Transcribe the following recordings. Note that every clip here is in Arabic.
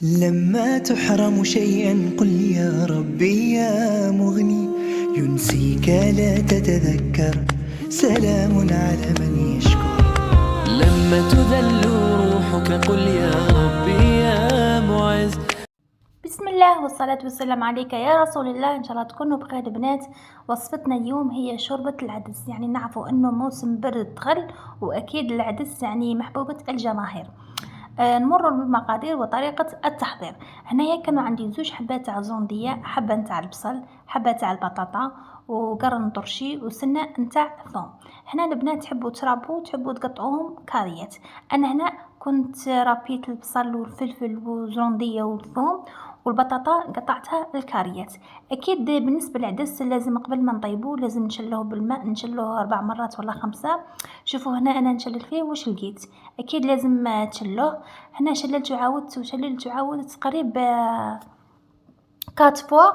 لما تحرم شيئا قل يا ربي يا مغني، ينسيك لا تتذكر، سلام على من يشكر. لما تذل روحك قل يا ربي يا معز. بسم الله والصلاة والسلام عليك يا رسول الله. إن شاء الله تكونوا بخير بنات. وصفتنا اليوم هي شوربة العدس. يعني نعرفوا أنه موسم برد دخل، وأكيد العدس يعني محبوبة الجماهير. نمر بالمقادير وطريقة التحضير. هنايا كانوا عندي 2 حبات تاع زوندية، حبة نتاع البصل، حبة تاع البطاطا، وقرن طرشي، وسنة نتاع ثوم. هنا البنات تحبوا ترابوا تحبوا تقطعوهم كاريات. انا هنا كنت رابيت البصل والفلفل والزوندية والثوم، والبطاطا قطعتها الكاريات. اكيد بالنسبه للعدس لازم قبل ما نطيبوه لازم نشلوه بالماء، نشلوه 4 مرات ولا 5. شوفوا هنا انا نشلل فيه واش لقيت. اكيد لازم تشلوه. هنا شللت وعاودت وشللت وعاودت قريب 4 فوا،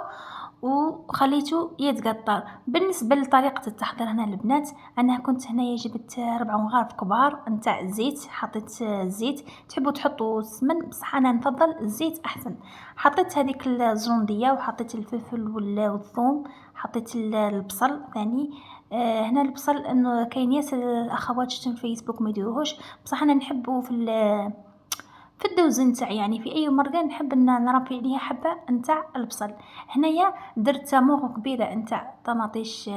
وخليته يتقطر. بالنسبه لطريقه التحضير هنا البنات، انا كنت هنايا جبت 4 مغارف كبار نتاع الزيت. حطيت الزيت، تحبوا تحطوا السمن بصح انا نفضل الزيت احسن. حطيت هذيك الزرنديه وحطيت الفلفل والثوم، حطيت البصل ثاني. هنا البصل انه كاين ياسر الاخوات شفتهم في فيسبوك ما يديروهوش، بصح انا نحبه في الدوز نتاعي، يعني في اي مرقه نحب ان نربي عليها حبه نتاع البصل. هنايا درت موغ كبيره نتاع طماطيش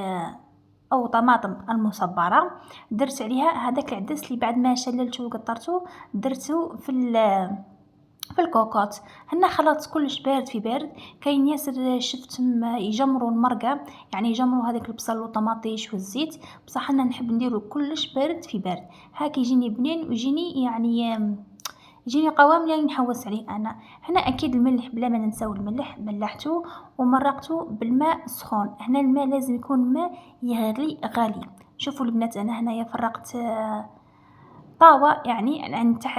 او طماطم المصبره، درت عليها هذاك العدس اللي بعد ما شللته وقطرته درته في الكوكوط. هنا خلطت كلش بارد في بارد. كاين ياسر شفتهم يجمروا المرقه، يعني يجمروا هذاك البصل والطماطيش والزيت، بصح انا نحب نديرو كلش بارد في بارد. هاك يجيني بنين ويجيني يعني يجيني قوام يعني نحوس عليه انا. هنا اكيد الملح بلا ما ننساو الملح، ملحته ومرقته بالماء السخون. هنا الماء لازم يكون ماء يغلي غالي. شوفوا البنات انا هنايا فرقت طاوة يعني تاع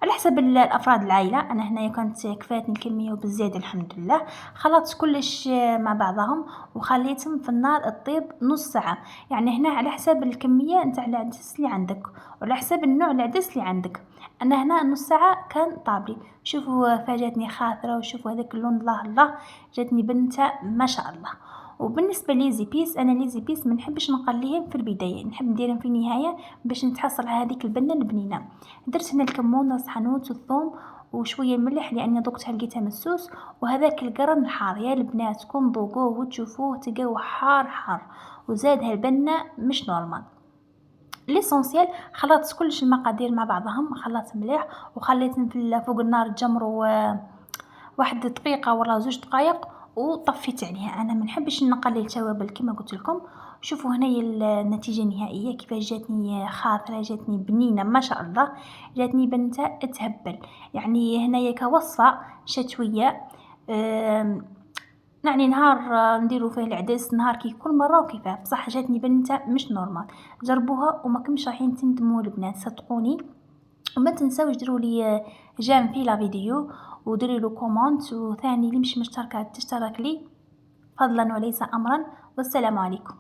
على حسب الافراد العائله. انا هنايا كانت كفاتني الكميه وبالزياده الحمد لله. خلطت كلش مع بعضهم وخليتهم في النار تطيب نص ساعه. يعني هنا على حسب الكميه نتاع العدس اللي عندك وعلى حسب النوع العدس اللي عندك. انا هنا نص ساعه كان طابلي. شوفوا فاجاتني خاطره، وشوفوا هذاك اللون الله الله، جاتني بنته ما شاء الله. وبالنسبه لي بيس، انا لي بيس ما نحبش نقليهم في البدايه، نحب نديرهم في النهايه باش نتحصل على هذيك البنه البنينه. درت هنا الكمون والحانوت والثوم وشويه ملح لاني ذقتها لقيتها مسوس، وهذاك القرن الحار يا البنات كون ذوقوه وتشوفوه تلقاوه حار حار، وزاد هالبنه مش نورمال. ليسونسيال خلطت كلش المقادير مع بعضهم، خلطت مليح وخليتهم فوق النار تجمروا 1 دقيقة ولا 2 دقائق وطفيت عليها. انا ما نحبش نقلي التوابل كما قلت لكم. شوفوا هنايا النتيجه النهائيه كيفاش جاتني خاطره، جاتني بنينه ما شاء الله، جاتني بنته تهبل. يعني هنايا كوصفه شتويه. يعني نهار نديرو فيه العدس، نهار كي كل مره وكيفاه، بصح جاتني بنته مش نورمال. جربوها وما كنتش رايحين تندموا البنات صدقوني. وما تنساوش ديروا لي جيم في لا فيديو، وديروا له كومنت، وثاني اللي مش مشتركه تشترك لي فضلا وليس امرا. والسلام عليكم.